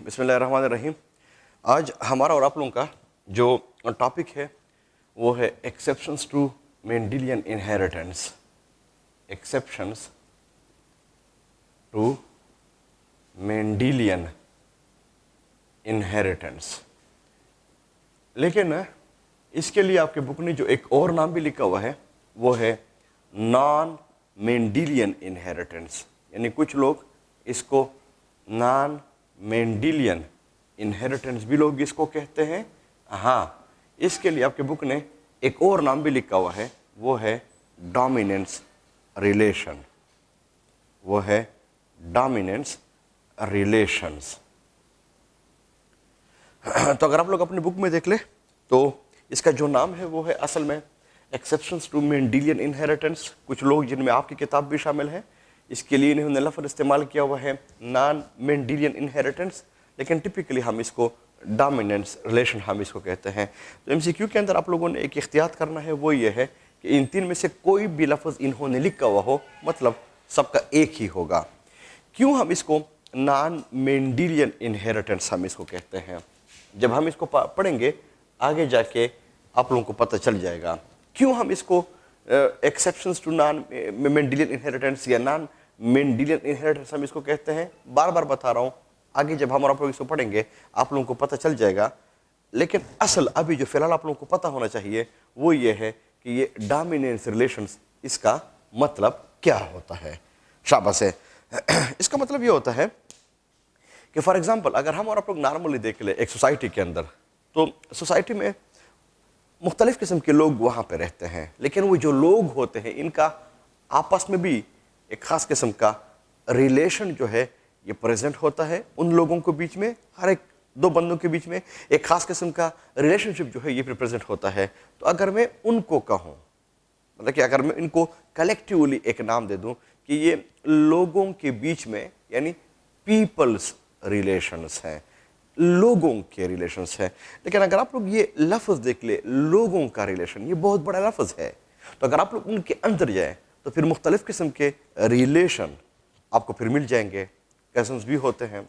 बिस्मिल्लाहिर्रहमानिर्रहीम। आज हमारा और आप लोगों का जो टॉपिक है वो है exceptions to Mendelian inheritance. Exceptions to Mendelian inheritance. लेकिन इसके लिए आपके बुक ने जो एक और नाम भी लिखा हुआ है वो है नॉन मेंडेलियन इनहेरिटेंस। यानी कुछ लोग इसको नॉन मेंडेलियन इनहेरिटेंस भी लोग इसको कहते हैं। हाँ, इसके लिए आपके बुक ने एक और नाम भी लिखा हुआ है, वो है डोमिनेंस रिलेशन। वो है डोमिनेंस रिलेशंस। तो अगर आप लोग अपने बुक में देख ले तो इसका जो नाम है वो है असल में एक्सेप्शंस टू मेंडेलियन इनहेरिटेंस। कुछ लोग जिनमें आपकी किताब भी शामिल है, इसके लिए इन्होंने लफ्ज़ इस्तेमाल किया हुआ है नॉन मेंडेलियन इनहेरिटेंस, लेकिन टिपिकली हम इसको डोमिनेंस रिलेशन हम इसको कहते हैं। तो एमसीक्यू के अंदर आप लोगों ने एक इख्तियात करना है, वो ये है कि इन तीन में से कोई भी लफ्ज़ इन्होंने लिखा हुआ हो, मतलब सबका एक ही होगा। क्यों हम इसको नॉन मेंडेलियन इनहेरिटेंस हम इसको कहते हैं, जब हम इसको पढ़ेंगे आगे जाके आप लोगों को पता चल जाएगा क्यों हम इसको exceptions to non Mendelian inheritance या नॉन मेंडेलियन इनहेरिटेंस हम इसको कहते हैं। बार बार बता रहा हूँ, आगे जब हम और आप लोग इसको पढ़ेंगे आप लोगों को पता चल जाएगा। लेकिन असल अभी जो फिलहाल आप लोगों को पता होना चाहिए वो ये है कि ये डोमिनेंस रिलेशंस, इसका मतलब क्या होता है। शाबाश है। इसका मतलब ये होता है कि फॉर एग्जाम्पल अगर हम और आप लोग नॉर्मली देख ले एक सोसाइटी के अंदर, तो सोसाइटी में मुख्तलिफ किस्म के लोग वहाँ पे रहते हैं, लेकिन वो जो लोग होते हैं इनका आपस में भी एक ख़ास किस्म का रिलेशन जो है ये प्रेजेंट होता है। उन लोगों के बीच में, हर एक दो बंदों के बीच में एक ख़ास किस्म का रिलेशनशिप जो है ये प्रेजेंट होता है। तो अगर मैं उनको कहूँ, मतलब कि अगर मैं इनको कलेक्टिवली एक नाम दे दूँ कि ये लोगों के बीच में, यानी पीपल्स रिलेशंस हैं, लोगों के रिलेशंस है। लेकिन अगर आप लोग ये लफ्ज़ देख ले, लोगों का रिलेशन, ये बहुत बड़ा लफ्ज़ है। तो अगर आप लोग उनके अंदर जाए तो फिर मुख्तलिफ किस्म के रिलेशन आपको फिर मिल जाएंगे। कज़न्स भी होते हैं,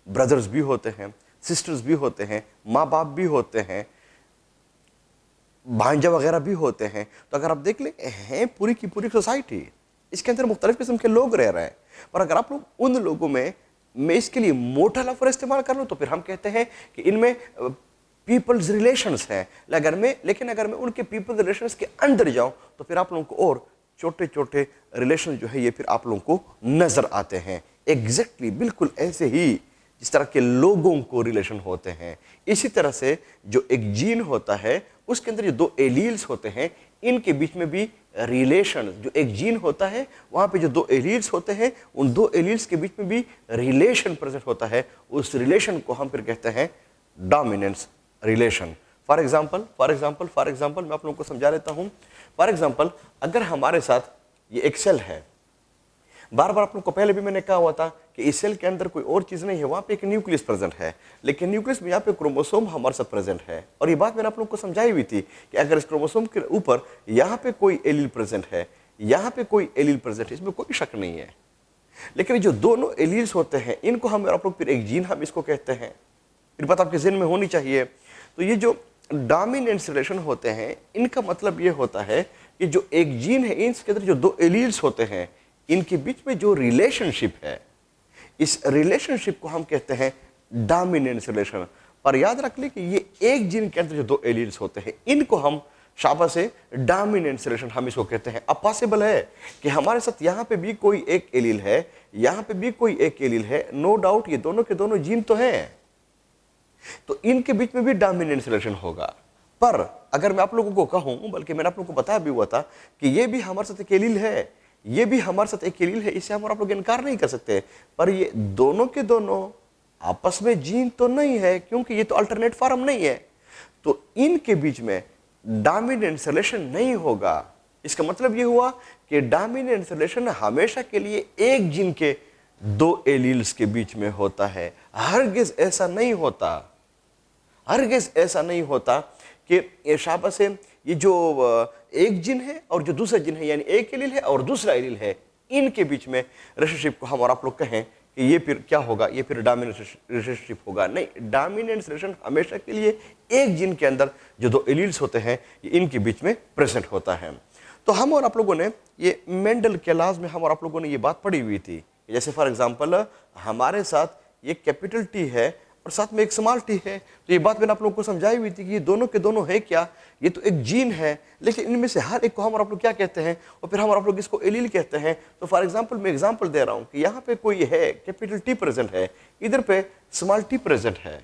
ब्रदर्स भी होते हैं, सिस्टर्स भी होते हैं, माँ बाप भी होते हैं, भांजा वगैरह भी होते हैं। तो अगर आप देख ले हैं पूरी की पूरी सोसाइटी, इसके अंदर मुख्तलिफ किस्म के लोग रह रहे हैं। और अगर आप लोग उन लोगों में मैं इसके लिए मोटा लफ्ज़ इस्तेमाल कर लूँ तो फिर हम कहते हैं कि इनमें पीपल्स रिलेशंस हैं। लेकिन अगर मैं उनके पीपल्स रिलेशंस के अंदर जाऊँ तो फिर आप लोगों को और छोटे छोटे रिलेशन जो है ये फिर आप लोगों को नज़र आते हैं। एग्जैक्टली बिल्कुल ऐसे ही जिस तरह के लोगों को रिलेशन होते हैं, इसी तरह से जो एक जीन होता है उसके अंदर जो दो एलील्स होते हैं इनके बीच में भी रिलेशन, जो एक जीन होता है वहाँ पे जो दो एलील्स होते हैं उन दो एलील्स के बीच में भी रिलेशन प्रेजेंट होता है। उस रिलेशन को हम फिर कहते हैं डोमिनेंस रिलेशन। फॉर एग्जाम्पल मैं आप लोगों को समझा देता हूँ। फॉर एग्जाम्पल अगर हमारे साथ ये एक सेल है, बार बार आप लोग को पहले भी मैंने कहा हुआ था कि इस सेल के अंदर कोई और चीज़ नहीं है, वहाँ पे एक न्यूक्लियस प्रेजेंट है, लेकिन न्यूक्लियस में यहाँ पे क्रोमोसोम हमारे साथ प्रेजेंट है। और ये बात मैंने आप लोग को समझाई हुई थी कि अगर इस क्रोमोसोम के ऊपर यहाँ पे कोई एलील प्रेजेंट है, यहाँ पे कोई एलील प्रेजेंट है, इसमें कोई शक नहीं है। लेकिन जो दोनों एलील्स होते हैं इनको हम आप लोग फिर एक जीन हम इसको कहते हैं। फिर बात आपके ज़हन में होनी चाहिए। तो ये जो डोमिनेंस रिलेशन होते हैं इनका मतलब ये होता है कि जो एक जीन है इसके अंदर जो दो एलील्स होते हैं इनके बीच में जो रिलेशनशिप है, इस रिलेशनशिप को हम कहते हैं डोमिनेंस रिलेशन। पर याद रख ले कि ये एक जीन के अंदर जो दो एलील्स होते हैं इनको हम शाबाश से डोमिनेंस रिलेशन हम इसको कहते हैं। अब पॉसिबल है कि हमारे साथ यहाँ पे भी कोई एक एलील है, यहाँ पे भी कोई एक एलील है, नो डाउट ये दोनों के दोनों जीन तो हैं, तो इनके बीच में भी डोमिनेंस रिलेशन होगा। पर अगर मैं आप लोगों को कहूँ, बल्कि मैंने आप लोगों को बताया भी हुआ था कि ये भी हमारे साथ एक एलील है, ये भी हमारे साथ एक एलील है, इसे हम और आप लोग इनकार नहीं कर सकते। पर ये दोनों के दोनों आपस में जीन तो नहीं है, क्योंकि ये तो अल्टरनेट फॉर्म नहीं है, तो इनके बीच में डोमिनेंस रिलेशन नहीं होगा। इसका मतलब ये हुआ कि डोमिनेंस रिलेशन हमेशा के लिए एक जीन के दो एलील्स के बीच में होता है। हरगिज ऐसा नहीं होता, हरगिज ऐसा नहीं होता कि शाबाश से ये जो एक जिन है और जो दूसरा जिन है, यानी एक एलील है और दूसरा एलील है, इनके बीच में रिलेशनशिप को हम और आप लोग कहें कि ये फिर क्या होगा, ये फिर डोमिनेंस रिलेशनशिप होगा। नहीं, डोमिनेंस रिलेशन हमेशा के लिए एक जीन के अंदर जो दो एलील्स होते हैं इनके बीच में प्रेजेंट होता है। तो हम और आप लोगों ने ये मेंडल के लॉज में हम और आप लोगों ने ये बात पढ़ी हुई थी। जैसे फॉर एग्जांपल हमारे साथ ये कैपिटल टी है और साथ में एक स्मॉल टी है, तो ये बात मैंने आप लोगों को समझाई हुई थी कि ये दोनों के दोनों है क्या, ये तो एक जीन है, लेकिन इनमें से हर एक को हम और आप लोग क्या कहते हैं, और फिर हम और आप लोग इसको एलील कहते हैं। तो फॉर एग्जांपल मैं एग्जांपल दे रहा हूं कि यहाँ पे कोई है, कैपिटल टी प्रेजेंट है, इधर पे स्मॉल टी प्रेजेंट है।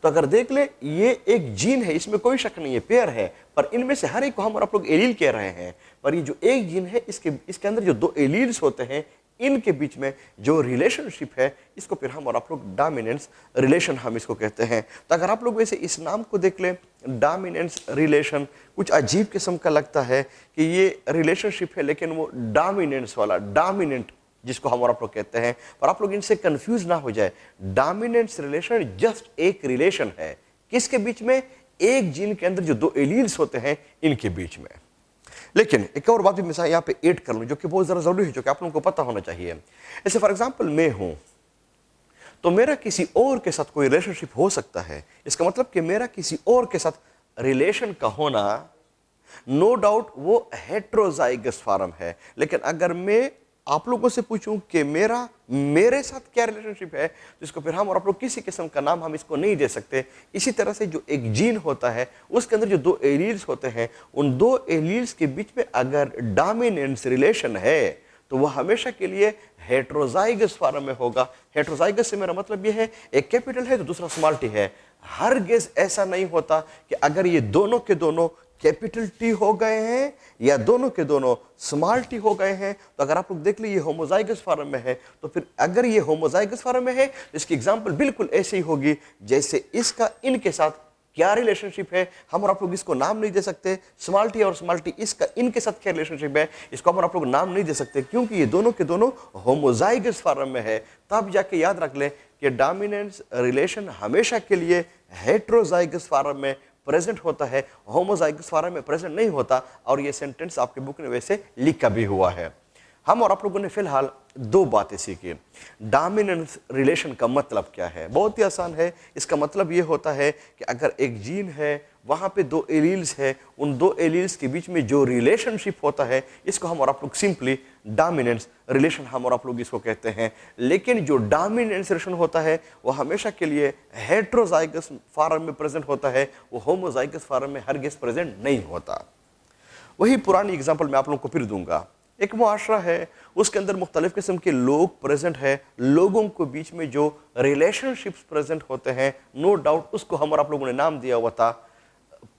तो अगर देख ले ये एक जीन है, इसमें कोई शक नहीं है, पेयर है, पर इनमें से हर एक को हम और आप लोग एलील कह रहे हैं। पर ये जो एक जीन है इसके अंदर जो दो एलील्स होते हैं इनके बीच में जो रिलेशनशिप है इसको फिर हम और आप लोग डोमिनेंस रिलेशन हम इसको कहते हैं। तो अगर आप लोग वैसे इस नाम को देख लें, डोमिनेंस रिलेशन, कुछ अजीब किस्म का लगता है कि ये रिलेशनशिप है लेकिन वो डोमिनेंस वाला, डोमिनेंट जिसको हम और आप लोग कहते हैं, पर आप लोग इनसे कंफ्यूज ना हो जाए। डोमिनेंस रिलेशन जस्ट एक रिलेशन है, किसके बीच में, एक जीन के अंदर जो दो एलील्स होते हैं इनके बीच में। लेकिन एक और बात भी मैं यहाँ पे ऐड कर लूं जो कि बहुत ज़्यादा जरूरी है, जो कि आप लोगों को पता होना चाहिए। ऐसे फॉर एग्जांपल मैं हूं, तो मेरा किसी और के साथ कोई रिलेशनशिप हो सकता है, इसका मतलब कि मेरा किसी और के साथ रिलेशन का होना नो डाउट वो हेट्रोजाइगस फॉर्म है। लेकिन अगर मैं आप लोगों से पूछूं कि मेरे साथ क्या रिलेशनशिप है, तो इसको फिर हम और आप लोग किसी किस्म का नाम हम इसको नहीं दे सकते। इसी तरह से जो एक जीन होता है उसके अंदर जो दो एलील्स होते हैं, उन दो एलील्स के बीच में अगर डोमिनेंस रिलेशन है तो वह हमेशा के लिए हेट्रोजाइगस फॉर्म में होगा। हेट्रोजाइगस से मेरा मतलब यह है एक कैपिटल है तो दूसरा स्मॉल टी है। हर गेस ऐसा नहीं होता कि अगर ये दोनों के दोनों कैपिटल टी हो गए हैं या दोनों के दोनों स्मॉल टी हो गए हैं। तो अगर आप लोग देख लीजिए होमोजाइगस फॉर्म में है, तो फिर अगर ये होमोजाइगस फॉर्म में है तो इसकी एग्जांपल बिल्कुल ऐसे ही होगी जैसे इसका इनके साथ क्या रिलेशनशिप है। हम और आप लोग इसको नाम नहीं दे सकते, स्मॉल टी और स्मॉल टी इसका इनके साथ क्या रिलेशनशिप है, इसको हम और आप लोग नाम नहीं दे सकते क्योंकि ये दोनों के दोनों होमोजाइगस फॉर्म में है। तब जाके याद रख लें कि डोमिनेंस रिलेशन हमेशा के लिए हेट्रोजाइगस फॉर्म में प्रेजेंट होता है, होमोजाइगस फॉर्म में प्रेजेंट नहीं होता। और ये सेंटेंस आपके बुक में वैसे लिखा भी हुआ है। हम और आप लोगों ने फिलहाल दो बातें सीखी। डोमिनेंस रिलेशन का मतलब क्या है, बहुत ही आसान है। इसका मतलब ये होता है कि अगर एक जीन है, वहां पे दो एलील्स है, उन दो एलील्स के बीच में जो रिलेशनशिप होता है इसको हम और आप लोग सिंपली डोमिनेंस रिलेशन हम और आप लोग इसको कहते हैं। लेकिन जो डोमिनेंस रिलेशन होता है वो हमेशा के लिए हेट्रोजाइगस फॉर्म में प्रेजेंट होता है, वो होमोजाइगस फॉर्म में हरगिज़ प्रेजेंट नहीं होता। वही पुरानी एग्जाम्पल मैं आप लोगों को फिर दूंगा। एक मुआशरा है, उसके अंदर मुख्तलिफ किस्म के लोग प्रेजेंट है, लोगों के बीच में जो रिलेशनशिप्स प्रेजेंट होते हैं, नो डाउट उसको हम और आप लोगों ने नाम दिया हुआ था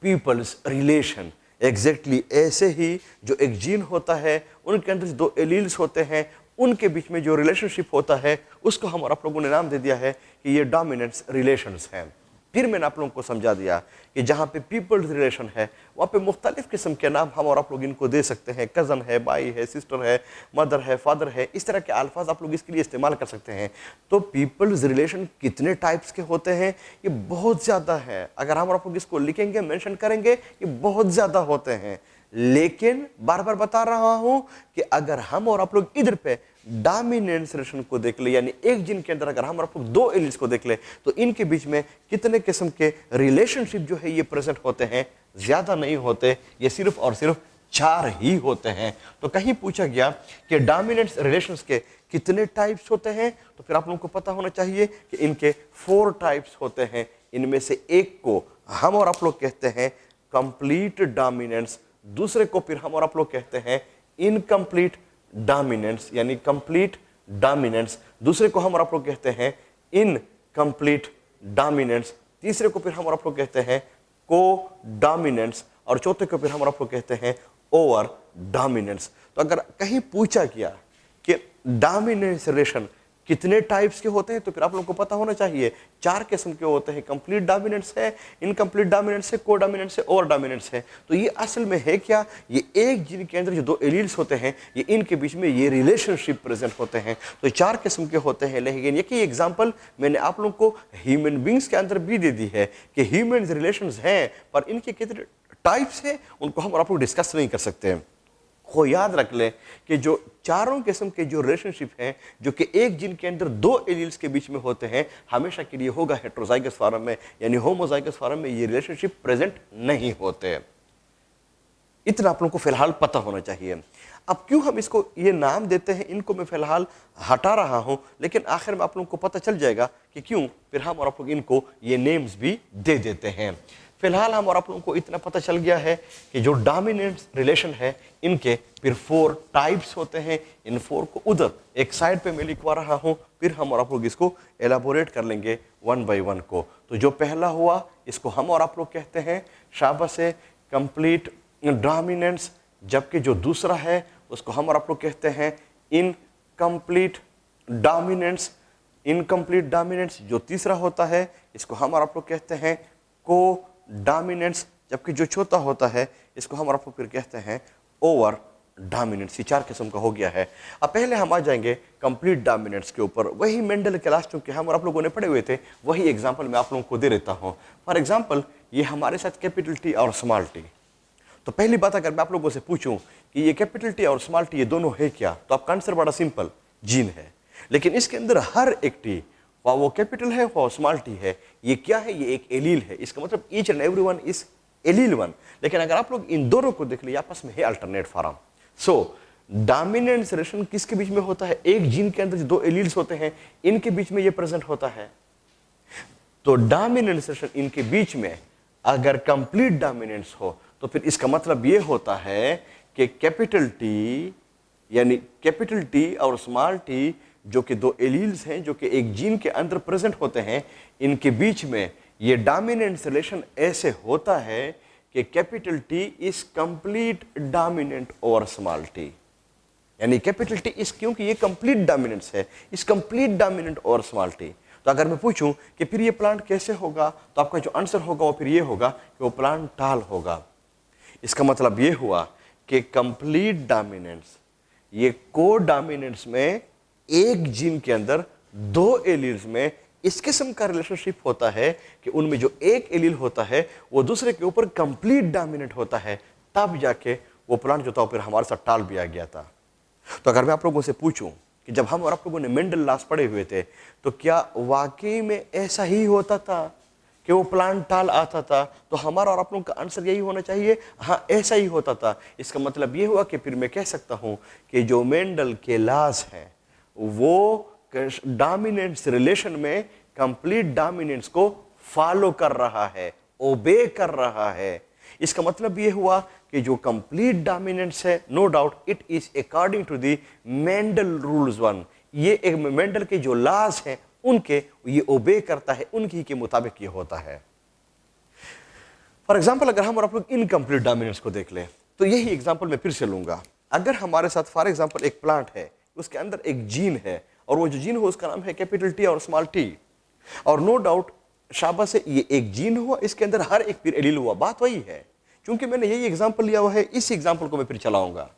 पीपल्स रिलेशन। एग्जैक्टली ऐसे ही जो एक जीन होता है, उनके अंदर दो एलील्स होते हैं, उनके बीच में जो रिलेशनशिप होता है उसको हम और आप लोगों ने नाम दे दिया है कि ये डोमिनेंस रिलेशंस हैं। फिर मैंने आप लोगों को समझा दिया कि जहाँ पे पीपल्स रिलेशन है वहाँ पे मुख्तलिफ किस्म के नाम हम और आप लोग इनको दे सकते हैं। कज़न है, भाई है, सिस्टर है, मदर है, फादर है, इस तरह के अल्फाज आप लोग इसके लिए इस्तेमाल कर सकते हैं। तो पीपल्स रिलेशन कितने टाइप्स के होते हैं, ये बहुत ज़्यादा है। अगर हम और आप लोग इसको लिखेंगे, मेंशन करेंगे, ये बहुत ज़्यादा होते हैं। लेकिन बार बार बता रहा हूं कि अगर हम और आप लोग इधर पे डोमिनेंस रिलेशन को देख ले, यानी एक जीन के अंदर अगर हम और आप लोग दो एलील्स को देख ले, तो इनके बीच में कितने किस्म के रिलेशनशिप जो है ये प्रेजेंट होते हैं, ज्यादा नहीं होते, ये सिर्फ और सिर्फ 4 ही होते हैं। तो कहीं पूछा गया कि डोमिनेंस रिलेशंस के कितने टाइप्स होते हैं, तो फिर आप लोगों को पता होना चाहिए कि इनके 4 टाइप्स होते हैं। इनमें से एक को हम और आप लोग कहते हैं कंप्लीट डोमिनेंस, दूसरे को फिर हम और आप लोग कहते हैं इनकम्प्लीट डोमिनेंस, यानी कंप्लीट डोमिनेंस, दूसरे को हम और आप लोग कहते हैं इनकम्प्लीट डोमिनेंस, तीसरे को फिर हम और आप लोग कहते हैं को डोमिनेंस, और चौथे को फिर हम और आप लोग कहते हैं ओवर डोमिनेंस। तो अगर कहीं पूछा गया कि डोमिनेंस रिलेशन कितने टाइप्स के होते हैं, तो फिर आप लोगों को पता होना चाहिए 4 किस्म के होते हैं। कंप्लीट डोमिनेंस है, इनकम्प्लीट डोमिनेंस है, को डोमिनेंस है, ओवर डोमिनेंस है। तो ये असल में है क्या, ये एक जीन के अंदर जो दो एलील्स होते हैं, ये इनके बीच में ये रिलेशनशिप प्रेजेंट होते हैं। तो 4 किस्म के होते हैं। लेकिन ये की एग्जांपल मैंने आप लोगों को ह्यूमन बींग्स के अंदर भी दे दी है कि ह्यूमन रिलेशंस हैं, पर इनके कितने टाइप्स हैं उनको हम और आप लोग डिस्कस नहीं कर सकते हैं। हो याद रख लें कि जो चारों किस्म के जो रिलेशनशिप हैं जो कि एक जीन के अंदर दो एलील्स के बीच में होते हैं, हमेशा के लिए होगा हेटेरोजाइगस फॉर्म में, यानी होमोजाइगस फॉर्म में ये रिलेशनशिप प्रेजेंट नहीं होते। इतना आप लोगों को फिलहाल पता होना चाहिए। अब क्यों हम इसको ये नाम देते हैं, इनको मैं फिलहाल हटा रहा हूं, लेकिन आखिर में आप लोगों को पता चल जाएगा कि क्यों फिर हम और आप लोग इनको ये नेम्स भी दे देते हैं। फिलहाल हम और आप लोगों को इतना पता चल गया है कि जो डोमिनेंट रिलेशन है इनके फिर 4 टाइप्स होते हैं। इन 4 को उधर एक साइड पे मैं लिखवा रहा हूं, फिर हम और आप लोग इसको एलाबोरेट कर लेंगे वन बाय वन को। तो जो पहला हुआ इसको हम और आप लोग कहते हैं शाबाश है कंप्लीट डोमिनेंस, जबकि जो दूसरा है उसको हम और आप लोग कहते हैं इनकम्प्लीट डोमिनेंस। इनकम्प्लीट डोमिनेंस जो तीसरा होता है इसको हम और आप लोग कहते हैं को डोमिनेंस, जबकि जो चौथा होता है इसको हम और आप लोग फिर कहते हैं ओवर डोमिनेंस। ये 4 किस्म का हो गया है। अब पहले हम आ जाएंगे कंप्लीट डोमिनेंस के ऊपर। वही मेंडल क्लास चूंकि हम और आप लोगों ने पढ़े हुए थे, वही एग्जांपल मैं आप लोगों को दे देता हूं। फॉर एग्जांपल ये हमारे साथ कैपिटल टी और स्मॉल टी। तो पहली बात अगर मैं आप लोगों से पूछूं कि ये कैपिटल टी और स्मॉल टी ये दोनों है क्या, तो आपका आंसर बड़ा सिंपल, जीन है। लेकिन इसके अंदर हर एक टी, वो कैपिटल है वो स्मॉल टी है, ये क्या है, ये एक एलील है। इसका मतलब each and every one is allele one. लेकिन अगर आप लोग इन दोनों को देख लिया आपस में है अल्टरनेट फॉर्म। सो डोमिनेंस रिलेशन किसके बीच में होता है, एक जीन के अंदर जो 2 एलील्स होते हैं इनके बीच में ये प्रेजेंट होता है। तो डोमिनेंस रिलेशन इनके बीच में अगर कंप्लीट डोमिनेंस हो तो फिर इसका मतलब ये होता है कि कैपिटल टी यानी कैपिटल टी और स्मॉल टी जो कि 2 एलील्स हैं जो कि एक जीन के अंदर प्रेजेंट होते हैं, इनके बीच में ये डोमिनेंस रिलेशन ऐसे होता है कि capital T is complete dominant over small T. यानी कैपिटल टी इस, क्योंकि ये कंप्लीट डोमिनेंस है, इस complete dominant over small T. तो अगर मैं पूछूं कि फिर ये प्लांट कैसे होगा, तो आपका जो आंसर होगा वो फिर ये होगा कि वो प्लांट टाल होगा। इसका मतलब ये हुआ कि कंप्लीट डोमिनेंस ये को डोमिनेंस में एक जीन के अंदर 2 एलील्स में इस किस्म का रिलेशनशिप होता है कि उनमें जो एक एलील होता है वो दूसरे के ऊपर कंप्लीट डोमिनेंट होता है, तब जाके वो प्लांट जो था फिर हमारे साथ टाल भी आ गया था। तो अगर मैं आप लोगों से पूछूं कि जब हम और आप लोगों ने मेंडल लॉस पढ़े हुए थे तो क्या वाकई में ऐसा ही होता था कि वो प्लांट टाल आता था, तो हमारा और आप लोगों का आंसर यही होना चाहिए, हाँ ऐसा ही होता था। इसका मतलब ये हुआ कि फिर मैं कह सकता हूं कि जो मेंडल के लॉस हैं वो डोमिनेंस रिलेशन में कंप्लीट डोमिनेंस को फॉलो कर रहा है, ओबे कर रहा है। इसका मतलब ये हुआ कि जो कंप्लीट डोमिनेंस है, no doubt it is according to the Mendel rules 1। ये एक मेंडल के जो लॉज हैं उनके ये ओबे करता है, उनकी के मुताबिक ये होता है। फॉर एग्जाम्पल अगर हम और आप लोग इनकम्प्लीट डोमिनेंस को देख लें तो यही एग्जाम्पल मैं फिर से लूंगा। अगर हमारे साथ फॉर एग्जाम्पल एक प्लांट है, उसके अंदर एक जीन है और वो जो जीन हो उसका नाम है कैपिटल टी और स्मॉल टी, और नो डाउट शाबाश से ये एक जीन हुआ, इसके अंदर हर एक फिर एलील हुआ। बात वही है, क्योंकि मैंने यही एग्जाम्पल लिया हुआ है, इस एग्जाम्पल को मैं फिर चलाऊंगा।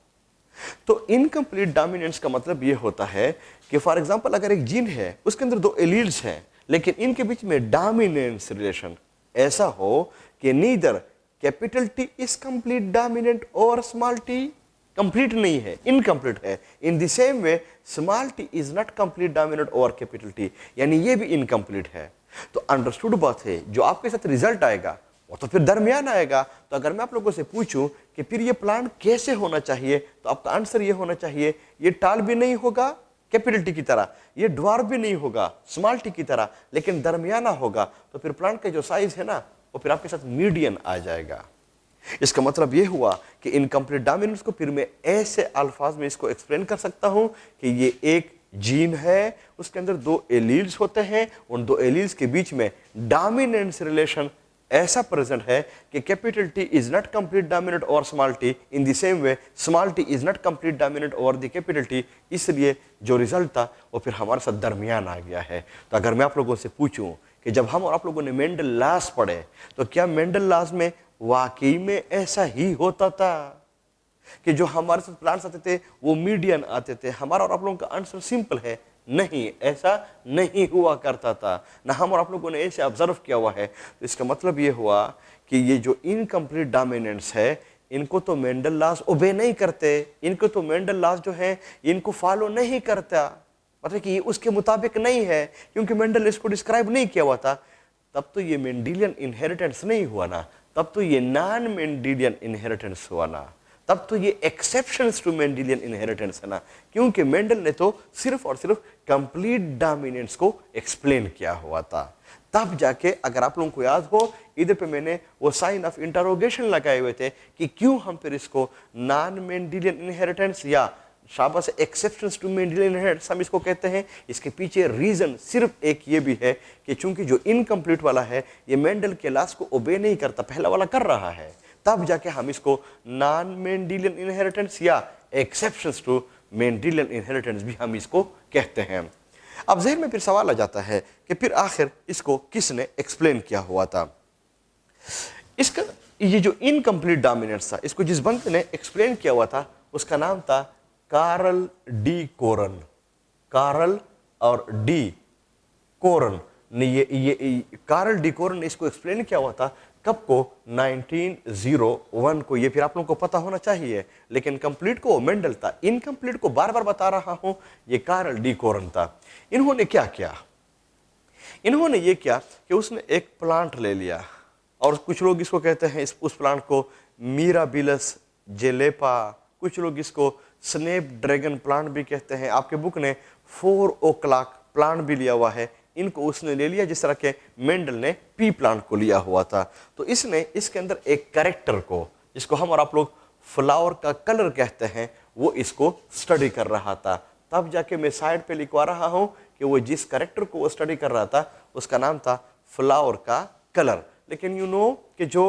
तो इनकम्प्लीट डोमिनेंस का मतलब यह होता है कि फॉर एग्जांपल अगर एक जीन है उसके अंदर 2 एलील्स हैं लेकिन इनके बीच में डोमिनेंस रिलेशन ऐसा हो कि neither capital T is complete dominant और स्मॉल टी कंप्लीट नहीं है, इनकम्प्लीट है। इन the same way small T is not complete dominant और कैपिटल टी, यानी ये भी इनकम्प्लीट है। तो अंडरस्टूड बात है, जो आपके साथ रिजल्ट आएगा वो तो फिर दरमियान आएगा। तो अगर मैं आप लोगों से पूछूं कि फिर ये प्लांट कैसे होना चाहिए, तो आपका आंसर ये होना चाहिए ये टाल भी नहीं होगा कैपिटल टी की तरह, ये ड्वार्फ भी नहीं होगा स्मॉल टी की तरह, लेकिन दरमियाना होगा। तो फिर प्लांट का जो साइज है ना वो फिर आपके साथ मीडियन आ जाएगा। इसका मतलब ये हुआ कि इनकम्प्लीट डोमिनेंस को फिर मैं ऐसे अल्फाज में इसको एक्सप्लेन कर सकता हूं कि ये एक जीन है, उसके अंदर 2 एलील्स होते हैं, उन 2 एलील्स के बीच में डोमिनेंस रिलेशन ऐसा प्रेजेंट है कि capital T is not complete dominant और small T, in the same way small T is not complete dominant और द कैपिटल टी। इसलिए जो रिजल्ट था वो फिर हमारे साथ दरमियान आ गया है। तो अगर मैं आप लोगों से पूछूं कि जब हम और आप लोगों ने मेंडल लॉस पढ़े तो क्या मेंडल लॉस में वाकई में ऐसा ही होता था कि जो हमारे साथ प्लांट्स आते थे वो मीडियन आते थे? हमारा और आप लोगों का आंसर सिंपल है, नहीं, ऐसा नहीं हुआ करता था, ना हम और आप लोगों ने ऐसे ऑब्जर्व किया हुआ है। तो इसका मतलब ये हुआ कि ये जो इनकम्प्लीट डोमिनेंस है इनको तो मेंडल लॉज ओबे नहीं करते, इनको तो मेंडल लॉज जो है इनको फॉलो नहीं करता, मतलब कि उसके मुताबिक नहीं है, क्योंकि मेंडल ने इसको डिस्क्राइब नहीं किया हुआ था, तब तो ये मेंडेलियन इनहेरिटेंस नहीं हुआ ना, तब तो ये नॉन मेंडेलियन इनहेरिटेंस हुआ ना, तब तो ये एक्सेप्शंस टू मेंडेलियन इनहेरिटेंस है ना, क्योंकि मेंडल ने तो सिर्फ और सिर्फ कंप्लीट डोमिनेंस को एक्सप्लेन किया हुआ था। तब जाके अगर आप लोगों को याद हो, इधर पे मैंने वो साइन ऑफ इंटरोगेशन लगाए हुए थे कि क्यों हम फिर इसको नॉन मेंडेलियन इनहेरिटेंस या शाबाश एक्सेप्शंस टू मेंडेलियन इनहेरिटेंस हम इसको कहते हैं। इसके पीछे रीजन सिर्फ एक ये भी है कि चूंकि जो इनकम्प्लीट वाला है ये मेंडल के लॉस को ओबे नहीं करता, पहला वाला कर रहा है, तब जाके हम इसको नॉन मेंडेलियन इनहेरिटेंस या एक्सेप्शंस टू मेंडेलियन इनहेरिटेंस भी हम इसको कहते हैं। अब ज़हन में फिर सवाल आ जाता है कि फिर आखिर इसको किसने एक्सप्लेन किया हुआ था। इसका ये जो इनकम्प्लीट डोमिनेंस था, इसको जिस बंदे ने एक्सप्लेन किया हुआ था उसका नाम था कार्ल डी कोरन। कार्ल और डी कोरन ने ये कार्ल डी कोरन ने इसको एक्सप्लेन किया हुआ था कब को, 1901 को। ये फिर आप लोगों को पता होना चाहिए, लेकिन कंप्लीट को मेंडल था, इनकम्प्लीट को बार बार बता रहा हूं, ये कार्ल डी कोरन था। इन्होंने क्या किया, इन्होंने ये किया कि उसने एक प्लांट ले लिया, और कुछ लोग इसको कहते हैं उस प्लांट को मिराबिलस जेलेपा, कुछ लोग इसको स्नेप ड्रैगन प्लांट भी कहते हैं। आपके बुक ने 4 o'clock प्लांट भी लिया हुआ है, इनको उसने ले लिया जिस तरह के मेंडल ने पी प्लांट को लिया हुआ था। तो इसने इसके अंदर एक कैरेक्टर को, जिसको हम और आप लोग फ्लावर का कलर कहते हैं, वो इसको स्टडी कर रहा था। तब जाके मैं साइड पे लिखवा रहा हूं कि वो जिस कैरेक्टर को वो स्टडी कर रहा था उसका नाम था फ्लावर का कलर। लेकिन यू नो कि जो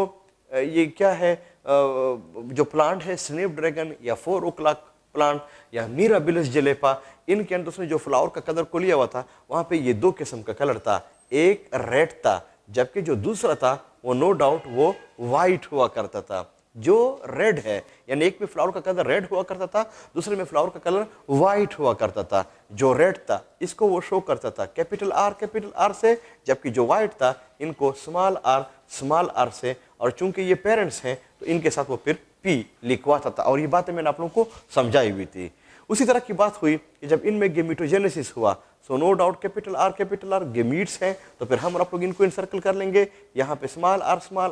ये क्या है, जो प्लांट है स्नेप ड्रैगन या 4 o'clock प्लांट या मिराबिलस जेलेपा, इनके अंदर उसने जो फ्लावर का कलर को लिया हुआ था वहां पे ये 2 किस्म का कलर था, एक रेड था जबकि जो दूसरा था वो नो डाउट वो वाइट हुआ करता था। जो रेड है यानी एक में फ्लावर का कलर रेड हुआ करता था, दूसरे में फ्लावर का कलर वाइट हुआ करता था। जो रेड था इसको वो शो करता था कैपिटल आर से, जबकि जो वाइट था इनको स्मॉल आर से, और चूंकि ये पेरेंट्स हैं तो इनके साथ वो फिर पी लिखवाता था। और ये बातें मैंने आप लोगों को समझाई हुई थी। उसी तरह की बात हुई कि जब इनमें गेमिटोजेनेसिस हुआ, so no doubt capital R gametes हैं, तो फिर हम और आप लोग इनको इनसर्कल कर लेंगे। यहाँ पे स्मॉल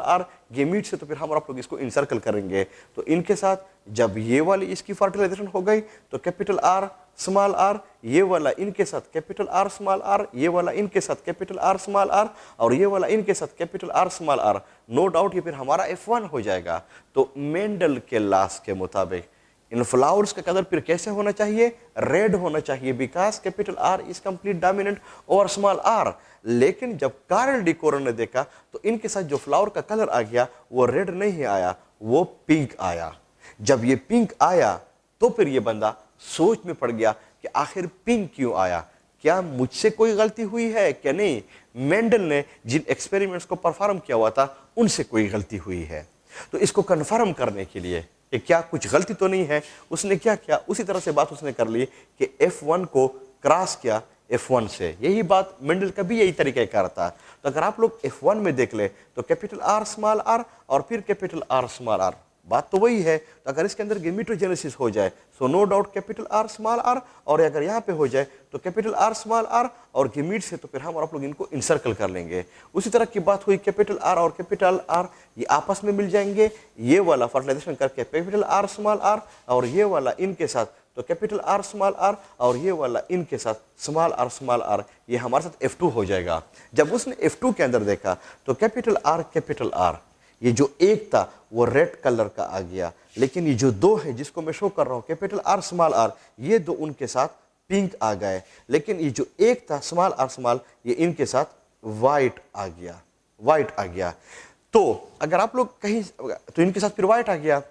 आर गेमीट्स है, तो फिर हम और आप लोग इसको इनसर्कल करेंगे। तो इनके साथ जब ये वाली इसकी फर्टिलाइजेशन हो गई तो कैपिटल आर स्मॉल आर, ये वाला इनके साथ कैपिटल आर स्मॉल आर, ये वाला इनके साथ कैपिटल आर स्मॉल आर, और ये वाला इनके साथ capital R small R. No doubt ये फिर हमारा F1 हो जाएगा। तो मेंडल के लॉस के मुताबिक इन फ्लावर्स का कलर फिर कैसे होना चाहिए, रेड होना चाहिए, because capital R is complete dominant over small R. लेकिन जब कार्ल डी कोरन ने देखा तो इनके साथ जो फ्लावर का कलर आ गया वो रेड नहीं आया, वो पिंक आया। जब ये पिंक आया तो फिर ये बंदा सोच में पड़ गया कि आखिर पिंक क्यों आया, क्या मुझसे कोई गलती हुई है क्या नहीं। मेंडल ने जिन एक्सपेरिमेंट्स को परफॉर्म किया हुआ था उनसे कोई गलती हुई है। तो इसको कंफर्म करने के लिए कि क्या कुछ गलती तो नहीं है, उसने क्या किया, उसी तरह से बात उसने कर ली कि F1 को क्रॉस किया F1 से। यही बात मेंडल का भी यही तरीका कर था। तो अगर आप लोग F1 में देख ले तो कैपिटल आर स्मॉल आर और फिर कैपिटल आर स्मॉल आर, बात तो वही है। तो अगर इसके अंदर गेमिटोजेनेसिस हो जाए so no doubt capital R small R, और अगर यहाँ पे हो जाए तो कैपिटल आर स्मॉल आर और गेमीट से, तो फिर हम और आप लोग इनको इनसर्कल कर लेंगे। उसी तरह की बात हुई कैपिटल आर और कैपिटल आर ये आपस में मिल जाएंगे, ये वाला फर्टिलाइजेशन करके कैपिटल आर स्मॉल आर और ये वाला इनके साथ तो कैपिटल आर स्मॉल आर और ये वाला इनके साथ स्मॉल आर, ये हमारे साथ F2 हो जाएगा। जब उसने F2 के अंदर देखा तो कैपिटल आर ये जो एक था वो रेड कलर का आ गया, लेकिन ये जो 2 है जिसको मैं शो कर रहा हूँ कैपिटल आर स्मॉल आर, ये 2 उनके साथ पिंक आ गए। लेकिन ये जो एक था स्मॉल आर ये इनके साथ वाइट आ गया। तो अगर आप लोग कहीं तो इनके साथ फिर वाइट आ गया।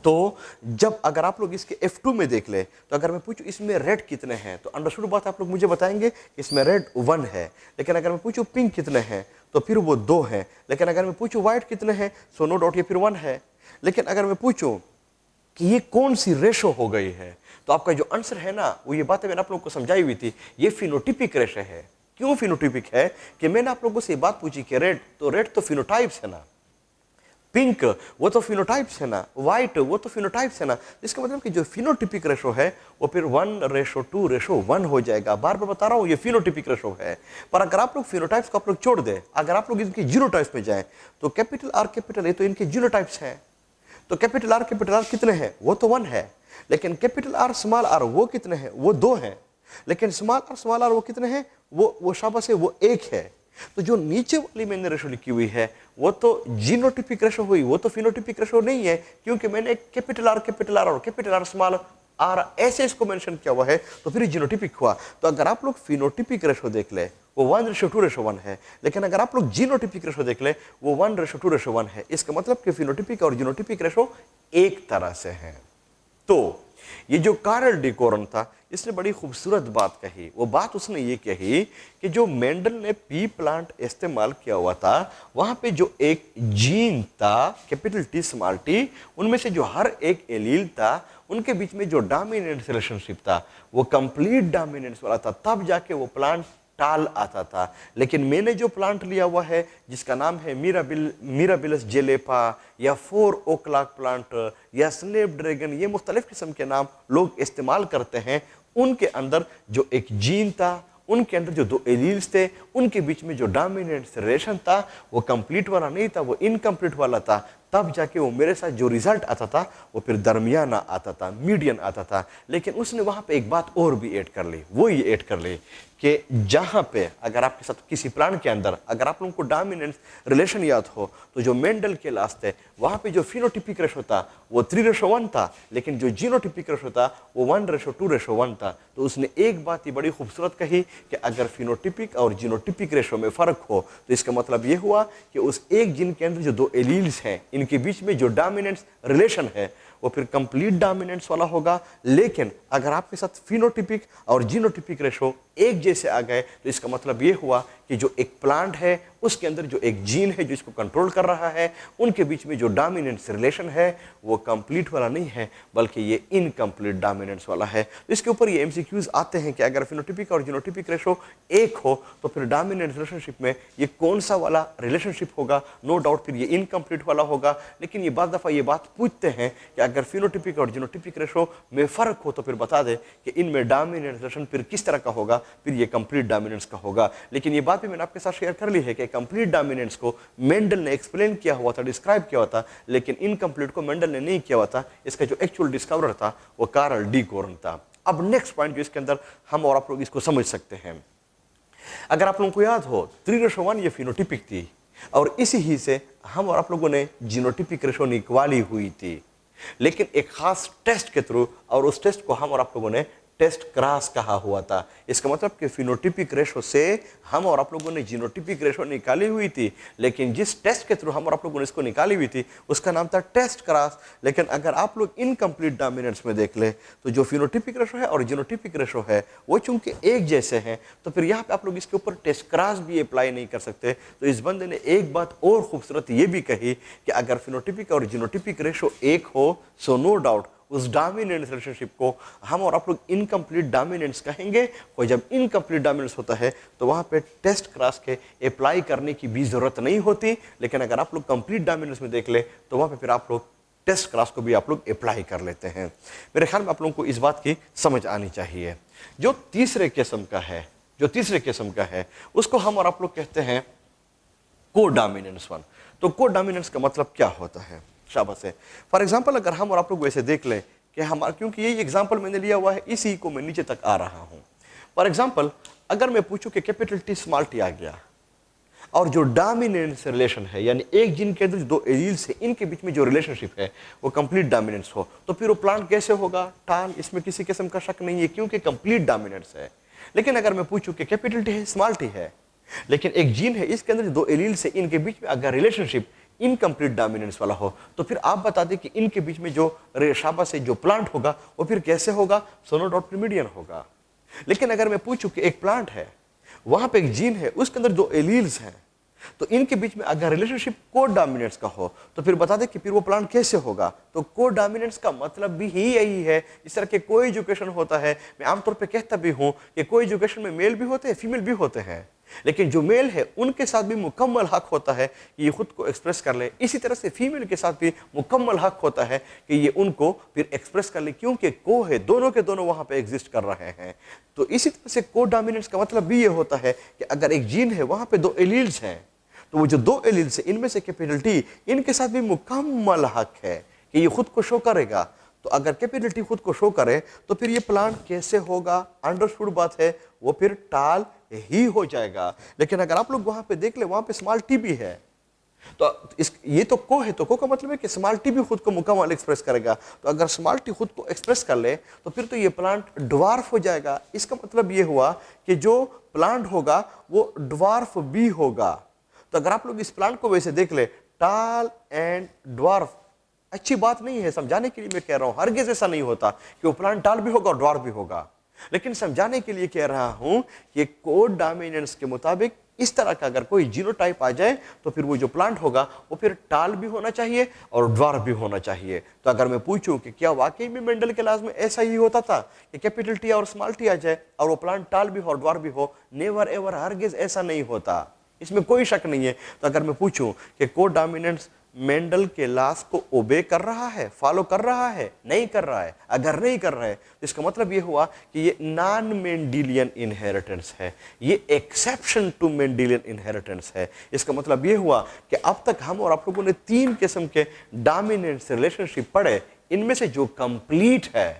तो जब अगर आप लोग इसके F2 में देख ले तो अगर मैं पूछूं इसमें रेड कितने हैं तो अंडरस्टूड बात आप लोग मुझे बताएंगे इसमें रेड 1 है। लेकिन अगर मैं पूछूं पिंक कितने हैं तो फिर वो 2 हैं। लेकिन अगर मैं पूछूं व्हाइट कितने हैं सो नो डाउट ये फिर 1 है। लेकिन अगर मैं पूछूं कि ये कौन सी रेशो हो गई है तो आपका जो आंसर है ना वो ये बातें मैंने आप लोगों को समझाई हुई थी, ये फिनोटिपिक रेशो है। क्यों फिनोटिपिक है कि मैंने आप लोगों से ये बात पूछी कि रेड तो फिनोटाइप्स है ना, पिंक वो तो फिनोटाइप्स है ना, व्हाइट वो तो फिनोटाइप्स है ना। इसका मतलब कि जो फिनोटिपिक रेशो है वो फिर 1:2:1 हो जाएगा। बार बार बता रहा हूँ ये फिनोटिपिक रेशो है। पर अगर आप लोग फिनोटाइप्स को आप लोग छोड़ दें, अगर आप लोग इनके जीनोटाइप्स में जाएं, तो कैपिटल आर कैपिटल ए तो इनके जीनोटाइप्स हैं। तो कैपिटल आर कितने हैं? वो तो 1 है। लेकिन कैपिटल आर स्मॉल आर वो कितने हैं? वो 2 हैं। लेकिन स्मॉल आर वो कितने हैं? वो शाबाश है, वो 1 है। तो जो नीचे वाली मैंने रेशो लिखी हुई है वो तो जीनोटिपिक रेशो हुई, वो तो फिनोटिपिक रेशो नहीं है, क्योंकि मैंने कैपिटल आर और कैपिटल आर स्मॉल आर ऐसे इसको मेंशन किया हुआ है, तो फिर जीनोटिपिक हुआ। तो अगर आप लोग फिनोटिपिक रेशो देख ले वो 1:2:1 है, लेकिन अगर आप लोग जीनोटिपिक रेशो देख ले वो 1:2:1 है। इसका मतलब कि फिनोटिपिक और जीनोटिपिक रेशो एक तरह से है। तो ये जो कार्ल डी कोरन था, इसने बड़ी खूबसूरत बात कही। वो बात उसने ये कही कि जो मेंडल ने पी प्लांट इस्तेमाल किया हुआ था, वहां पे जो एक जीन था कैपिटल टी स्मॉल टी, उनमें से जो हर एक एलील था उनके बीच में जो डोमिनेंस रिलेशनशिप था वो कंप्लीट डोमिनेंस वाला था, तब जाके वो प्लांट टाल आता था। लेकिन मैंने जो प्लांट लिया हुआ है जिसका नाम है मिराबिलस जेलेपा या 4 o'clock प्लांट या स्नेप ड्रैगन, ये मुख्तलिफ किस्म के नाम लोग इस्तेमाल करते हैं। उनके अंदर जो एक जीन था, उनके अंदर जो 2 एलील्स थे, उनके बीच में जो डोमिनेंट रिलेशन था वो कंप्लीट वाला नहीं था, वो इनकम्प्लीट वाला था। तब जाके वो मेरे साथ जो रिजल्ट आता था वो फिर दरमियाना आता था, मीडियन आता था। लेकिन उसने वहां पे एक बात और भी ऐड कर ली, वो ये ऐड कर ली कि जहां पे अगर आपके साथ किसी प्लांट के अंदर अगर आप लोगों को डोमिनेंस रिलेशन याद हो, तो जो मेंडल के लास्ट है वहां पे जो फिनोटिपिक रेशो था वो 3:1 था, लेकिन जो जीनोटिपिक रेशो था वो 1:2:1 था। तो उसने एक बात ही बड़ी खूबसूरत कही कि अगर फिनोटिपिक और जीनोटिपिक रेशो में फर्क हो तो इसका मतलब ये हुआ कि उस एक जीन के अंदर जो 2 एलील्स हैं इनके बीच में जो डोमिनेंस रिलेशन है वो फिर कंप्लीट डोमिनेंस वाला होगा। लेकिन अगर आपके साथ फिनोटिपिक और जीनोटिपिक रेशो एक जैसे आ गए तो इसका मतलब ये हुआ कि जो एक प्लांट है उसके अंदर जो एक जीन है जो इसको कंट्रोल कर रहा है, उनके बीच में जो डोमिनेंस रिलेशन है वो कंप्लीट वाला नहीं है, बल्कि ये इनकम्प्लीट डोमिनेंस वाला है। तो इसके ऊपर ये एमसीक्यूज आते हैं कि अगर फिनोटिपिक और जीनोटिपिक रेशो एक हो तो फिर डोमिनेंस रिलेशनशिप में ये कौन सा वाला रिलेशनशिप होगा? नो डाउट फिर ये इनकम्प्लीट वाला होगा। लेकिन ये बाद दफ़ा ये बात पूछते हैं कि अगर फिनोटिपिक और जीनोटिपिक रेशो में फर्क हो तो फिर बता दे कि इनमें डोमिनेंस रिलेशन फिर किस तरह का होगा, फिर ये कंप्लीट डोमिनेंस का होगा। लेकिन ये बात भी मैंने आपके साथ शेयर कर ली है कि कंप्लीट डोमिनेंस को मेंडल ने एक्सप्लेन किया हुआ था, डिस्क्राइब किया हुआ था, लेकिन इनकम्प्लीट को मेंडल ने नहीं किया हुआ था। इसका जो एक्चुअल डिस्कवरर था वो कार्ल डी कोरन था। अब नेक्स्ट पॉइंट जो इसके अंदर हम और आप लोग इसको समझ सकते हैं, अगर आप लोगों को याद हो 3:1 ये फिनोटिपिक थी और इसी ही से हम और आप लोगों ने जीनोटिपिक रेशो निकाली हुई थी, लेकिन एक खास टेस्ट के थ्रू, और उस टेस्ट को हम और आप लोगों ने टेस्ट क्रॉस कहा हुआ था। इसका मतलब कि फिनोटिपिक रेशो से हम और आप लोगों ने जीनोटिपिक रेशो निकाली हुई थी, लेकिन जिस टेस्ट के थ्रू हम और आप लोगों ने इसको निकाली हुई थी उसका नाम था टेस्ट क्रॉस। लेकिन अगर आप लोग इनकम्प्लीट डोमिनेंस में देख ले तो जो फिनोटिपिक रेशो है और जीनोटिपिक रेशो है वो चूंकि एक जैसे हैं, तो फिर यहाँ पे आप लोग इसके ऊपर टेस्ट क्रॉस भी अप्लाई नहीं कर सकते। तो इस बंदे ने एक बात और खूबसूरत ये भी कही कि अगर फिनोटिपिक और जीनोटिपिक रेशो एक हो सो नो डाउट उस डोमिनेंस रिलेशनशिप को हम और आप लोग इनकम्प्लीट डोमिनेंस कहेंगे। और जब इनकम्प्लीट डोमिनेंस होता है तो वहाँ पे टेस्ट क्रॉस के अप्लाई करने की भी ज़रूरत नहीं होती। लेकिन अगर आप लोग कंप्लीट डोमिनेंस में देख ले तो वहाँ पे फिर आप लोग टेस्ट क्रॉस को भी आप लोग अप्लाई कर लेते हैं। मेरे ख्याल में आप लोगों को इस बात की समझ आनी चाहिए। जो तीसरे किस्म का है उसको हम और आप लोग कहते हैं कोडोमिनेंस वन। तो कोडोमिनेंस का मतलब क्या होता है? शाबाश है। फॉर एग्जाम्पल अगर हम और आप लोग वैसे देख लें कि हमारा, क्योंकि ये एग्जाम्पल मैंने लिया हुआ है इसी को मैं नीचे तक आ रहा हूं। फॉर एग्जाम्पल अगर मैं पूछूं कि कैपिटल टी स्मॉल टी आ गया और जो डोमिनेंस रिलेशन है, यानी एक जीन के अंदर जो 2 एलील्स है इनके बीच में जो रिलेशनशिप है वो कंप्लीट डोमिनेंस हो, तो फिर वो प्लांट कैसे होगा? टाल। इसमें किसी किस्म का शक नहीं है क्योंकि कंप्लीट डोमिनेंस है। लेकिन अगर मैं पूछूं कि कैपिटल टी है स्मॉल टी है, लेकिन एक जीन है इसके अंदर जो 2 एलील्स है इनके बीच में अगर रिलेशनशिप इनकम्प्लीट डोमिनेंस वाला हो, तो फिर आप बता दें कि इनके बीच में जो रेशाबा से जो प्लांट होगा वो फिर कैसे होगा? सोनो डॉट मीडियन होगा। लेकिन अगर मैं पूछूं कि एक प्लांट है, वहां पे एक जीन है, उसके अंदर 2 एलील्स हैं, तो इनके बीच में अगर रिलेशनशिप कोडोमिनेंस का हो तो फिर बता दें कि फिर वो प्लांट कैसे होगा? तो कोडोमिनेंस का मतलब भी ही यही है। इस तरह के कोई एजुकेशन होता है, मैं आमतौर पे कहता भी हूं कि कोई एजुकेशन में मेल भी होते हैं फीमेल भी होते हैं, लेकिन जो मेल है उनके साथ भी मुकम्मल हक होता है कि ये खुद को एक्सप्रेस कर ले। इसी तरह से फीमेल के साथ भी मुकम्मल हक होता है कि ये उनको फिर एक्सप्रेस कर ले, क्योंकि को है, दोनों के दोनों वहां पे एग्जिस्ट कर रहे हैं। तो इसी तरह से को डोमिनेंस का मतलब भी ये होता है कि अगर एक जीन है वहां पे दो एलील्स हैं, तो वो जो दो एलील्स है इनमें से कैपिटल टी, इनके साथ भी मुकम्मल हक है कि ये खुद को शो करेगा। तो अगर कैपिटल टी खुद को शो करे तो फिर ये प्लांट कैसे होगा? अंडरस्टूड बात है, वो फिर टाल ही हो जाएगा। लेकिन अगर आप लोग वहां पे देख ले, वहां पे स्मॉल टी भी है, तो ये तो को है, तो को का मतलब है कि स्मॉल टी भी खुद को मुकम्मल एक्सप्रेस करेगा। तो अगर स्मॉल टी खुद को एक्सप्रेस कर ले तो फिर तो ये प्लांट ड्वार्फ हो जाएगा। इसका मतलब ये हुआ कि जो प्लांट होगा वो ड्वार्फ भी होगा। तो अगर आप लोग इस प्लांट को वैसे देख ले, टाल एंड ड्वार्फ, अच्छी बात नहीं है, समझाने के लिए मैं कह रहा हूं। हरगिज ऐसा नहीं होता कि वो प्लांट टाल भी होगा और ड्वार्फ भी होगा, लेकिन समझाने के लिए कह रहा हूं कि कोड डोमिनेंस के मुताबिक इस तरह का अगर कोई जीनोटाइप आ जाए तो फिर वो जो प्लांट होगा वो फिर टाल भी होना चाहिए और ड्वार्फ भी होना चाहिए। तो अगर मैं पूछूं कि क्या वाकई में मेंडल के लाज में ऐसा ही होता था कि कैपिटल टी और स्मॉल टी आ जाए और वो प्लांट टाल भी हो और ड्वार्फ भी हो? नेवर एवर, हरगिज ऐसा नहीं होता, इसमें कोई शक नहीं है। तो अगर मैं पूछूं कि कोड डोमिनेंस मेंडल के लॉस को ओबे कर रहा है, फॉलो कर रहा है, नहीं कर रहा है, अगर नहीं कर रहा है तो इसका मतलब यह हुआ कि ये नॉन मेंडेलियन इनहेरिटेंस है, ये एक्सेप्शन टू मेंडेलियन इनहेरिटेंस है। इसका मतलब यह हुआ कि अब तक हम और आप लोगों ने तीन किस्म के डोमिनेंस रिलेशनशिप पढ़े, इनमें से जो कंप्लीट है,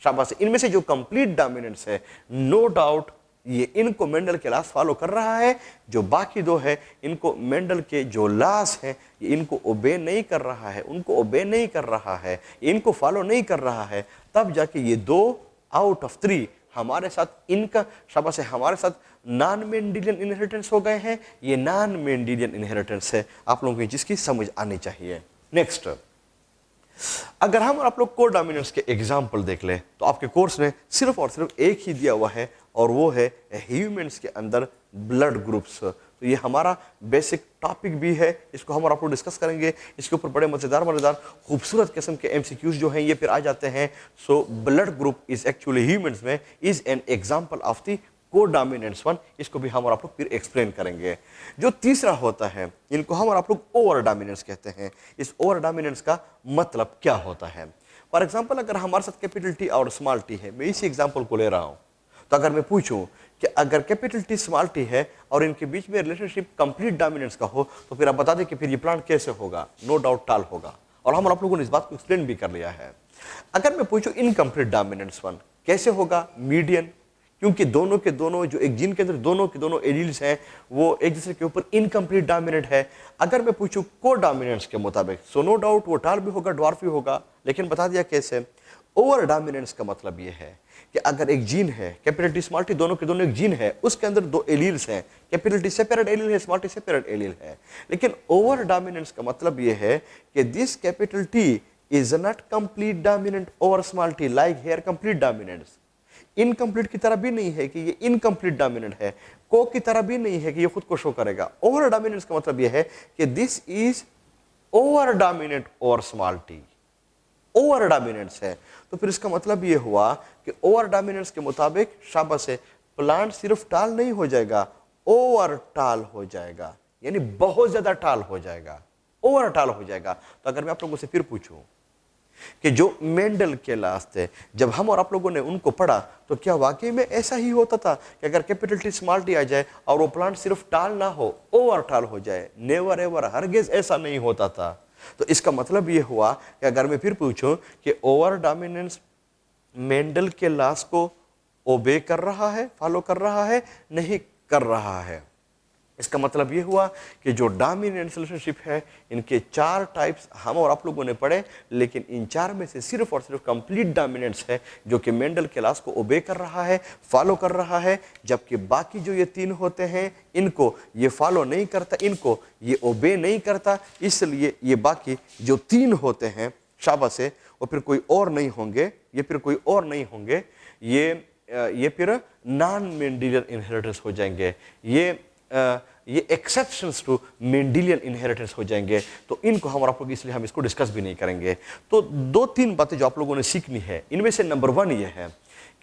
शाबाश, इनमें से जो कंप्लीट डोमिनेंस है, नो डाउट ये इनको मेंडल के लॉस फॉलो कर रहा है। जो बाकी दो है इनको मेंडल के जो लॉस है ये इनको ओबे नहीं कर रहा है, उनको ओबे नहीं कर रहा है, इनको फॉलो नहीं कर रहा है। तब जाके ये 2 आउट ऑफ 3 हमारे साथ इनका, शाबाश है, हमारे साथ नॉन मेंडेलियन इनहेरिटेंस हो गए हैं। ये नॉन मेंडेलियन इनहेरिटेंस है, आप लोगों को जिसकी समझ आनी चाहिए। नेक्स्ट, अगर हम और आप लोग कोड डोमिनेंस के एग्जाम्पल देख लें तो आपके कोर्स में सिर्फ और सिर्फ एक ही दिया हुआ है और वो है ह्यूमंस के अंदर ब्लड ग्रुप्स। तो ये हमारा बेसिक टॉपिक भी है, इसको हम और आप लोग डिस्कस करेंगे। इसके ऊपर बड़े मजेदार खूबसूरत किस्म के एमसीक्यूज जो हैं ये फिर आ जाते हैं। So blood group is actually humans में is an example of the codominance 1। इसको भी हम और आप लोग फिर एक्सप्लेन करेंगे। जो तीसरा होता है इनको हम और आप लोग ओवर डोमिनेंस कहते हैं। इस ओवर डोमिनेंस का मतलब क्या होता है? फॉर एग्जांपल, अगर हमारे साथ कैपिटल टी और स्मॉल टी है, मैं इसी एग्जांपल को ले रहा हूं, तो अगर मैं पूछूं कि अगर कैपिटल टी स्मॉल टी है और इनके बीच में रिलेशनशिप कंप्लीट डोमिनेंस का हो तो फिर आप बता दें कि फिर ये प्लांट कैसे होगा? नो डाउट टाल होगा, और हम और आप लोगों ने इस बात को एक्सप्लेन भी कर लिया है। अगर मैं पूछूं इनकम्प्लीट डोमिनेंस 1 कैसे होगा? मीडियन, क्योंकि दोनों के दोनों जो एक जीन के अंदर दोनों के दोनों एलील्स हैं वो एक दूसरे के ऊपर इनकम्प्लीट डोमिनेंट है। अगर मैं पूछूं को डोमिनेंस के मुताबिक, सो नो डाउट वो टाल भी होगा, ड्वार्फ भी होगा, लेकिन बता दिया कैसे। ओवर डोमिनेंस का मतलब ये है कि अगर एक जीन है, कैपिटल टी स्मॉल टी दोनों के दोनों एक जीन है, उसके अंदर 2 एलील्स हैं, कैपिटल टी सेपरेट एलील है, स्मॉल टी सेपरेट एलील है, लेकिन ओवर डोमिनेंस का मतलब ये है कि this capital T is not complete dominant over small T like here complete dominance. Incomplete की तरह भी नहीं है कि ये इनकम्प्लीट डोमिनेंट है, को की तरह भी नहीं है कि ये खुद को शो करेगा। ओवर डोमिनेंस का मतलब ये है कि this is over dominant over small T, over dominance है। तो फिर इसका मतलब ये हुआ कि ओवर डोमिनेंस के मुताबिक शाबाश है, प्लांट सिर्फ टाल नहीं हो जाएगा, ओवर टाल हो जाएगा, यानी बहुत ज्यादा टाल हो जाएगा, ओवर टाल हो जाएगा। तो अगर मैं आप लोगों से फिर पूछूं कि जो मेंडल के लॉस थे, जब हम और आप लोगों ने उनको पढ़ा तो क्या वाकई में ऐसा ही होता था कि अगर कैपिटल टी स्मॉल टी आ जाए और वो प्लांट सिर्फ टाल ना हो, ओवर टाल हो जाए? नेवर एवर, हरगिज ऐसा नहीं होता था। तो इसका मतलब ये हुआ कि अगर मैं फिर पूछूं कि ओवर डोमिनेंस मेंडल के लॉस को ओबे कर रहा है, फॉलो कर रहा है, नहीं कर रहा है, इसका मतलब ये हुआ कि जो डोमिनेंस रिलेशनशिप है इनके 4 टाइप्स हम और आप लोगों ने पढ़े, लेकिन इन 4 में से सिर्फ और सिर्फ कंप्लीट डोमिनेंस है जो कि मेंडल के लॉस को ओबे कर रहा है, फॉलो कर रहा है, जबकि बाकी जो ये 3 होते हैं इनको ये फॉलो नहीं करता, इनको ये ओबे नहीं करता। इसलिए ये बाकी जो 3 होते हैं शाबाश है, वो फिर कोई और नहीं होंगे, ये फिर कोई और नहीं होंगे, ये फिर नॉन मेंडेलियन इनहेरिटेंस हो जाएंगे, ये एक्सेप्शंस टू मेंडेलियन इनहेरिटेंस हो जाएंगे। तो इनको हम और आप लोग, इसलिए हम इसको डिस्कस भी नहीं करेंगे। तो 2-3 बातें जो आप लोगों ने सीखनी है, इनमें से नंबर 1 ये है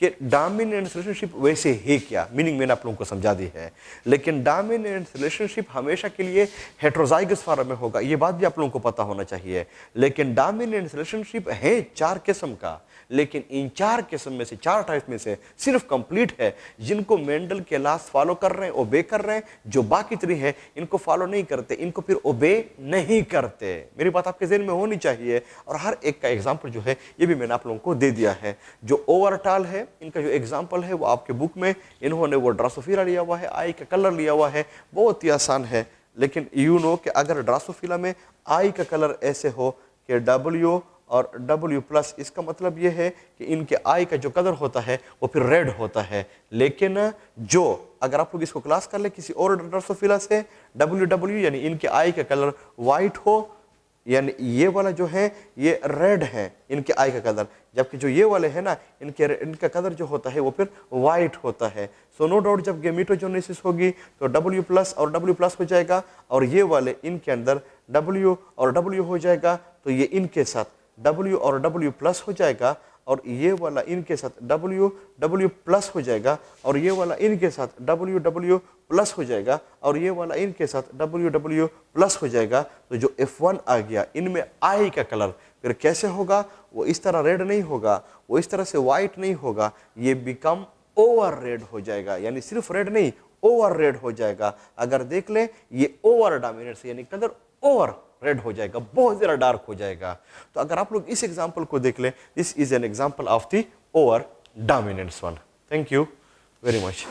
कि डोमिनेंस रिलेशनशिप वैसे है क्या, मीनिंग मैंने आप लोगों को समझा दी है। लेकिन डोमिनेंस रिलेशनशिप हमेशा के लिए हेटेरोजाइगस फॉर्म में होगा, ये बात भी आप लोगों को पता होना चाहिए। लेकिन डोमिनेंस रिलेशनशिप है 4 किस्म का, लेकिन इन 4 किस्म में से, 4 टाइप में से सिर्फ कंप्लीट है जिनको मेंडल के लॉस फॉलो कर रहे हैं, ओबे कर रहे हैं। जो बाकी 3 है इनको फॉलो नहीं करते, इनको फिर ओबे नहीं करते। मेरी बात आपके ज़हन में होनी चाहिए। और हर एक का एग्जाम्पल जो है ये भी मैंने आप लोगों को दे दिया है। जो ओवरटाल है, इनका जो एग्जाम्पल है वो आपके बुक में इन्होंने वो ड्रासोफिला लिया हुआ है, आई का कलर लिया हुआ है, बहुत ही आसान है। लेकिन यू नो कि अगर ड्रासोफिला में आई का कलर ऐसे हो कि W और W+, इसका मतलब ये है कि इनके आई का जो कलर होता है वो फिर रेड होता है। लेकिन जो अगर आप लोग इसको क्लास कर ले किसी और ड्रासोफिला से, WW यानी इनके आई का कलर वाइट हो, यानी ये वाला जो है ये रेड है इनके आई का कलर, जबकि जो ये वाले हैं ना इनका कलर जो होता है वो फिर वाइट होता है। सो नो डाउट जब गेमेटोजेनेसिस होगी तो W+ और W+ हो जाएगा, और ये वाले इनके अंदर W और W हो जाएगा, तो ये इनके साथ W और W+ हो जाएगा, और ये वाला इनके साथ W+W+ हो जाएगा, और ये वाला इनके साथ WW+ हो जाएगा, और ये वाला इनके साथ WW+ हो जाएगा। तो जो F1 आ गया इनमें आई का कलर फिर कैसे होगा, वो इस तरह रेड नहीं होगा, वो इस तरह से वाइट नहीं होगा, ये बिकम ओवर रेड हो जाएगा, यानी सिर्फ रेड नहीं ओवर रेड हो जाएगा। अगर देख ले ये ओवर डोमिनेंस यानी कलर ओवर रेड हो जाएगा, बहुत ज़्यादा डार्क हो जाएगा। तो अगर आप लोग इस एग्जाम्पल को देख लें, this is an example of the over dominance one. Thank you very much.